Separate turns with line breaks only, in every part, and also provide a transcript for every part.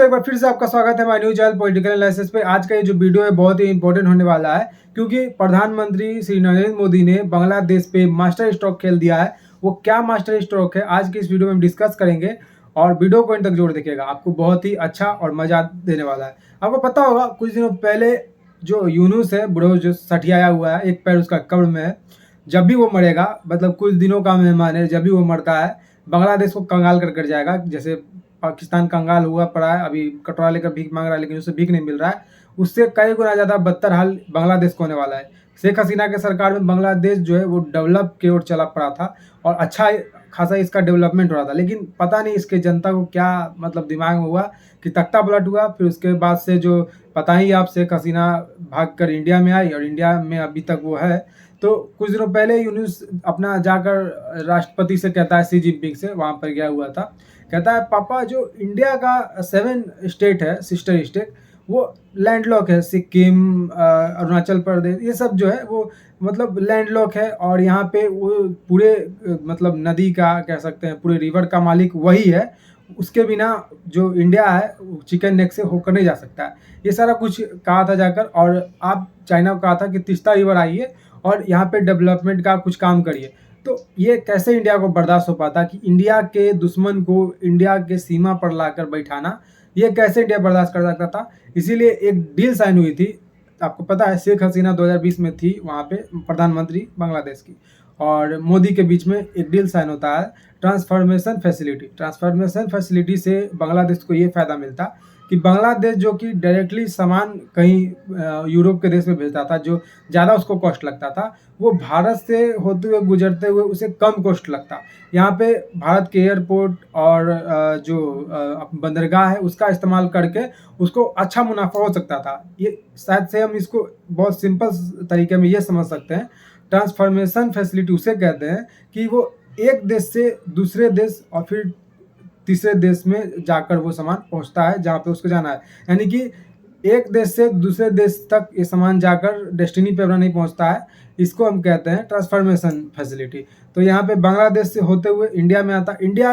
तो एक बार फिर से आपका स्वागत है हमारे न्यूज चैनल पॉलिटिकल एनालिसिस पे। आज का ये जो वीडियो है बहुत ही इंपॉर्टेंट होने वाला है, क्योंकि प्रधानमंत्री श्री नरेंद्र मोदी ने बांग्लादेश पे मास्टर स्ट्रोक खेल दिया है। वो क्या मास्टर स्ट्रोक है आज की इस वीडियो में हम डिस्कस करेंगे और वीडियो को इन तक जोड़ देखिएगा, आपको बहुत ही अच्छा और मजा देने वाला है। आपको पता होगा कुछ दिनों पहले जो यूनुस है बुढ़ो जो सठियाया हुआ है, एक पैर उसका कब्र में है। जब भी वो मरेगा, मतलब कुछ दिनों का मेहमान है, जब भी वो मरता है बांग्लादेश को कंगाल कर जाएगा। जैसे पाकिस्तान कंगाल हुआ पड़ा है, अभी कटोरा लेकर भीख मांग रहा है लेकिन उसे भीख नहीं मिल रहा है। उससे कई गुना ज़्यादा बदतर हाल बांग्लादेश को होने वाला है। शेख हसीना के सरकार में बांग्लादेश जो है वो डेवलप की ओर चला पड़ा था और अच्छा खासा इसका डेवलपमेंट हो रहा था, लेकिन पता नहीं इसके जनता को क्या मतलब दिमाग में हुआ कि तख्ता पलट हुआ। फिर उसके बाद से जो पता ही आप, शेख हसीना भाग कर इंडिया में आई और इंडिया में अभी तक वो है। तो कुछ दिनों पहले यूनुस अपना जाकर राष्ट्रपति से कहता है, सी जिनपिंग से, वहाँ पर गया हुआ था। कहता है पापा जो इंडिया का 7 स्टेट है, सिस्टर स्टेट, वो लैंडलॉक है। सिक्किम, अरुणाचल प्रदेश, ये सब जो है वो मतलब लैंडलॉक है और यहाँ पे वो पूरे मतलब नदी का कह सकते हैं, पूरे रिवर का मालिक वही है। उसके बिना जो इंडिया है चिकन नेक से होकर नहीं जा सकता है। ये सारा कुछ कहा था जाकर, और आप चाइना को कहा था कि तीस्ता रिवर आइए और यहाँ पे डेवलपमेंट का कुछ काम करिए। तो ये कैसे इंडिया को बर्दाश्त हो पाता कि इंडिया के दुश्मन को इंडिया के सीमा पर लाकर बैठाना, ये कैसे इंडिया बर्दाश्त कर सकता था। इसीलिए एक डील साइन हुई थी। आपको पता है शेख हसीना 2020 में थी वहाँ पे प्रधानमंत्री बांग्लादेश की, और मोदी के बीच में एक डील साइन होता है, ट्रांसफॉर्मेशन फैसिलिटी। ट्रांसफॉर्मेशन फैसिलिटी से बांग्लादेश को ये फ़ायदा मिलता कि बांग्लादेश जो कि डायरेक्टली सामान कहीं यूरोप के देश में भेजता था, जो ज़्यादा उसको कॉस्ट लगता था, वो भारत से होते हुए गुजरते हुए उसे कम कॉस्ट लगता। यहाँ पे भारत के एयरपोर्ट और जो बंदरगाह है उसका इस्तेमाल करके उसको अच्छा मुनाफा हो सकता था। ये शायद से हम इसको बहुत सिंपल तरीके में ये समझ सकते हैं, ट्रांसफॉर्मेशन फैसिलिटी उसे कहते हैं कि वो एक देश से दूसरे देश और फिर तीसरे देश में जाकर वो सामान पहुंचता है जहाँ पे उसको जाना है। यानी कि एक देश से दूसरे देश तक ये सामान जाकर डेस्टिनी पे अपना नहीं पहुंचता है, इसको हम कहते हैं ट्रांसफॉर्मेशन फैसिलिटी। तो यहाँ पे बांग्लादेश से होते हुए इंडिया में आता, इंडिया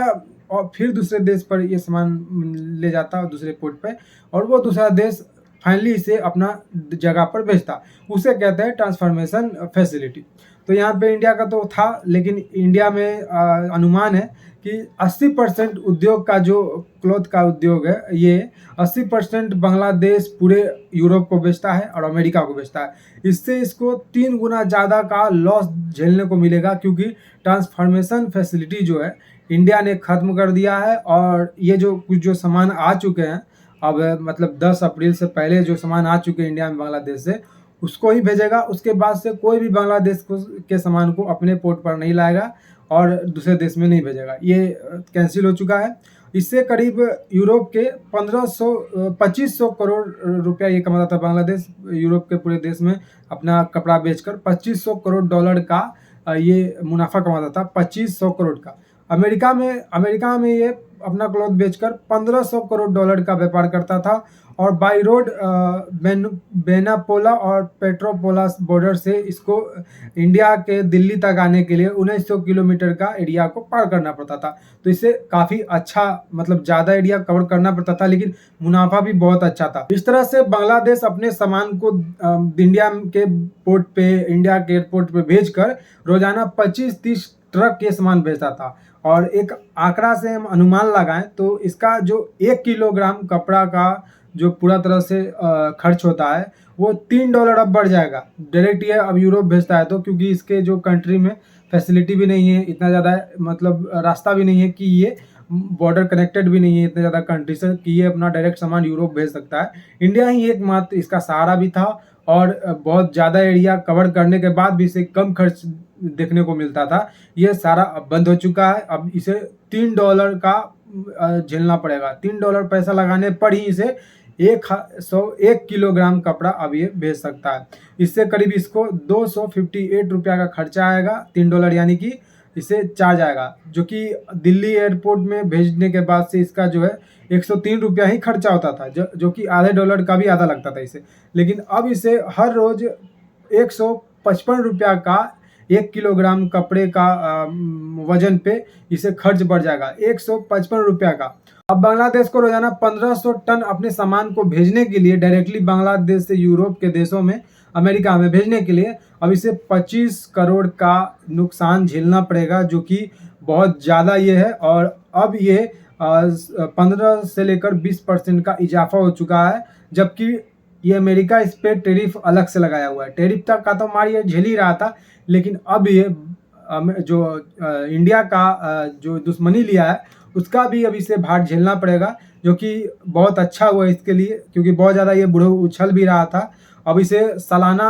और फिर दूसरे देश पर ये सामान ले जाता दूसरे पोर्ट पे, और वो दूसरा देश फाइनली इसे अपना जगह पर भेजता, उसे कहते हैं ट्रांसफॉर्मेशन फैसिलिटी। तो यहाँ पे इंडिया का तो था, लेकिन इंडिया में अनुमान है कि 80% उद्योग का जो क्लॉथ का उद्योग है, ये 80% बांग्लादेश पूरे यूरोप को बेचता है और अमेरिका को बेचता है। इससे इसको 3 गुना ज़्यादा का लॉस झेलने को मिलेगा, क्योंकि ट्रांसफॉर्मेशन फैसिलिटी जो है इंडिया ने ख़त्म कर दिया है। और ये जो कुछ जो सामान आ चुके हैं अब, मतलब 10 अप्रैल से पहले जो सामान आ चुके हैं इंडिया में बांग्लादेश से, उसको ही भेजेगा। उसके बाद से कोई भी बांग्लादेश के सामान को अपने पोर्ट पर नहीं लाएगा और दूसरे देश में नहीं भेजेगा। ये कैंसिल हो चुका है। इससे करीब यूरोप के 2500 करोड़ रुपया ये कमाता था बांग्लादेश, यूरोप के पूरे देश में अपना कपड़ा बेचकर 2500 करोड़ डॉलर का ये मुनाफा कमाता था, 2500 करोड़ का। अमेरिका में ये अपना क्लॉथ बेचकर 1500 करोड़ डॉलर का व्यापार करता था। और बाई रोड बेनापोला और पेट्रोपोलास बॉर्डर से इसको इंडिया के दिल्ली तक आने के लिए 1900 किलोमीटर का एरिया को पार करना पड़ता था। तो इससे काफ़ी अच्छा, मतलब ज़्यादा एरिया कवर करना पड़ता था, लेकिन मुनाफा भी बहुत अच्छा था। इस तरह से बांग्लादेश अपने सामान को इंडिया के पोर्ट पे, इंडिया के एयरपोर्ट पे भेजकर रोजाना 25-30 ट्रक ये सामान भेजता था। और एक आंकड़ा से हम अनुमान लगाएं तो इसका जो 1 किलोग्राम कपड़ा का जो पूरा तरह से खर्च होता है वो $3 अब बढ़ जाएगा। डायरेक्ट ये अब यूरोप भेजता है, तो क्योंकि इसके जो कंट्री में फैसिलिटी भी नहीं है इतना ज़्यादा, मतलब रास्ता भी नहीं है कि ये बॉर्डर कनेक्टेड भी नहीं है इतने ज़्यादा कंट्री से कि ये अपना डायरेक्ट सामान यूरोप भेज सकता है। इंडिया ही एकमात्र इसका सहारा भी था, और बहुत ज़्यादा एरिया कवर करने के बाद भी इसे कम खर्च देखने को मिलता था। ये सारा अब बंद हो चुका है। अब इसे $3 का झेलना पड़ेगा। $3 पैसा लगाने पर ही इसे 1 किलोग्राम कपड़ा अब ये भेज सकता है। इससे करीब इसको 258 रुपया का खर्चा आएगा, $3 यानी कि इसे चार्ज आएगा, जो कि दिल्ली एयरपोर्ट में भेजने के बाद से इसका जो है 103 रुपया ही खर्चा होता था, जो कि आधे डॉलर का भी आधा लगता था इसे। लेकिन अब इसे हर रोज़ 155 रुपया का 1 किलोग्राम कपड़े का वजन पे इसे खर्च बढ़ जाएगा, 155 रुपया का। अब बांग्लादेश को रोजाना 1500 टन अपने सामान को भेजने के लिए डायरेक्टली बांग्लादेश से यूरोप के देशों में, अमेरिका में भेजने के लिए अब इसे 25 करोड़ का नुकसान झेलना पड़ेगा, जो कि बहुत ज़्यादा ये है। और अब ये 15 से लेकर 20% का इजाफा हो चुका है, जबकि ये अमेरिका इस पे टैरिफ अलग से लगाया हुआ है। टैरिफ तक का तो मार ये झेल ही रहा था, लेकिन अब ये जो इंडिया का जो दुश्मनी लिया है उसका भी अब इसे भार झेलना पड़ेगा, जो कि बहुत अच्छा हुआ इसके लिए, क्योंकि बहुत ज़्यादा ये बुढ़ो उछल भी रहा था। अब इसे सालाना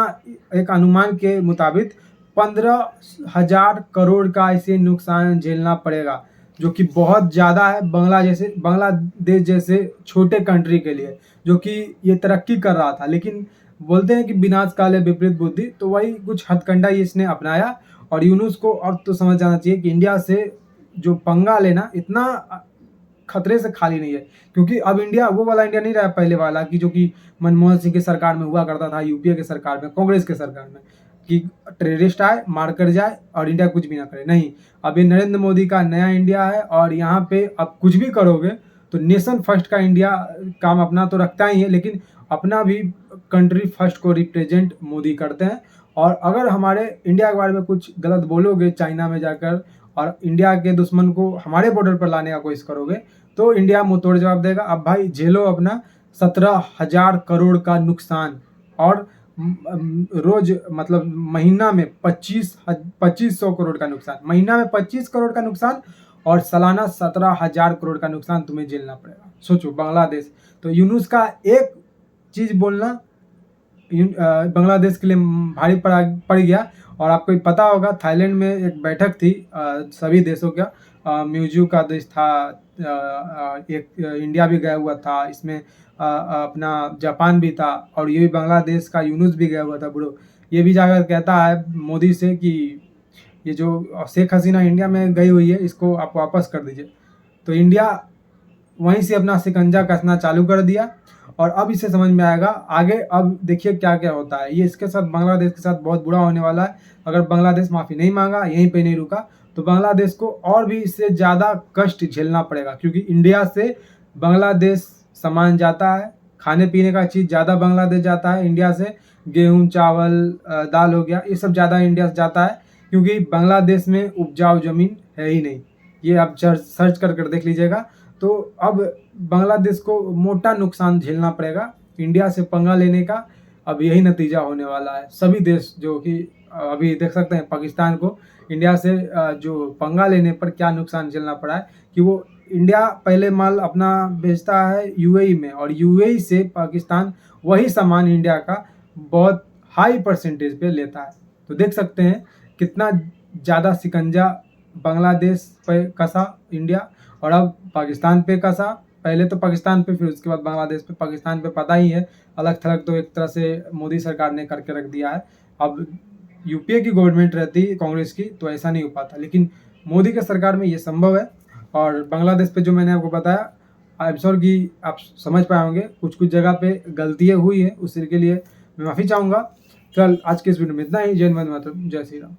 एक अनुमान के मुताबिक 15,000 करोड़ का इसे नुकसान झेलना पड़ेगा, जो कि बहुत ज़्यादा है बांग्लादेश जैसे छोटे कंट्री के लिए, जो कि ये तरक्की कर रहा था। लेकिन बोलते हैं कि विनाश काले विपरीत बुद्धि, तो वही कुछ हथकंडा ये इसने अपनाया। और यूनुस को अब तो समझ जाना चाहिए कि इंडिया से जो पंगा लेना इतना खतरे से खाली नहीं है, क्योंकि अब इंडिया वो वाला इंडिया नहीं रहा पहले वाला कि जो कि मनमोहन सिंह की सरकार में हुआ करता था, यूपीए के सरकार में, कांग्रेस के सरकार में, कि टेररिस्ट आए मार कर जाए और इंडिया कुछ भी ना करे। नहीं, अब ये नरेंद्र मोदी का नया इंडिया है, और यहाँ पे अब कुछ भी करोगे तो नेशन फर्स्ट का इंडिया काम अपना तो रखता ही है, लेकिन अपना भी कंट्री फर्स्ट को रिप्रेजेंट मोदी करते हैं। और अगर हमारे इंडिया के बारे में कुछ गलत बोलोगे चाइना में जाकर, और इंडिया के दुश्मन को हमारे बॉर्डर पर लाने का कोशिश करोगे, तो इंडिया मुंह तोड़ जवाब देगा। अब भाई झेलो अपना 17,000 करोड़ का नुकसान, और रोज मतलब महीना में 2500 करोड़ का नुकसान, महीना में 25 करोड़ का नुकसान, और सालाना 17,000 करोड़ का नुकसान तुम्हें झेलना पड़ेगा। सोचो बांग्लादेश। तो यूनुस का एक चीज बोलना बांग्लादेश के लिए भारी पड़ गया। और आपको पता होगा थाईलैंड में एक बैठक थी सभी देशों का, म्यूजियो का देश था, एक इंडिया भी गया हुआ था इसमें, अपना जापान भी था, और ये भी बांग्लादेश का यूनुस भी गया हुआ था ब्रो। ये भी जाकर कहता है मोदी से कि ये जो शेख हसीना इंडिया में गई हुई है इसको आप वापस कर दीजिए। तो इंडिया वहीं से अपना शिकंजा कसना चालू कर दिया, और अब इसे समझ में आएगा आगे। अब देखिए क्या क्या होता है, ये इसके साथ बांग्लादेश के साथ बहुत बुरा होने वाला है। अगर बांग्लादेश माफ़ी नहीं मांगा, यहीं पे नहीं रुका, तो बांग्लादेश को और भी इससे ज़्यादा कष्ट झेलना पड़ेगा, क्योंकि इंडिया से बांग्लादेश सामान जाता है, खाने पीने का चीज़ ज़्यादा बांग्लादेश जाता है इंडिया से, गेहूँ चावल दाल हो गया, ये सब ज़्यादा इंडिया से जाता है, क्योंकि बांग्लादेश में उपजाऊ ज़मीन है ही नहीं। ये आप सर्च कर देख लीजिएगा। तो अब बांग्लादेश को मोटा नुकसान झेलना पड़ेगा इंडिया से पंगा लेने का। अब यही नतीजा होने वाला है। सभी देश जो कि अभी देख सकते हैं पाकिस्तान को इंडिया से जो पंगा लेने पर क्या नुकसान झेलना पड़ा है, कि वो इंडिया पहले माल अपना बेचता है यूएई में, और यूएई से पाकिस्तान वही सामान इंडिया का बहुत हाई परसेंटेज पे लेता है। तो देख सकते हैं कितना ज़्यादा शिकंजा बांग्लादेश पे कसा इंडिया, और अब पाकिस्तान पे कसा। पहले तो पाकिस्तान पे, फिर उसके बाद बांग्लादेश पे। पाकिस्तान पे पता ही है, अलग थलग तो एक तरह से मोदी सरकार ने करके रख दिया है। अब यूपीए की गवर्नमेंट रहती कांग्रेस की तो ऐसा नहीं हो पाता, लेकिन मोदी के सरकार में ये संभव है। और बांग्लादेश पे जो मैंने आपको बताया, आई एम श्योर कि आप समझ पाए होंगे, कुछ कुछ जगह पे गलतियाँ हुई हैं, उसके लिए मैं माफ़ी चाहूँगा। चल आज के इस वीडियो में इतना ही। जय हिंद, वंदे मातरम, जय श्री राम।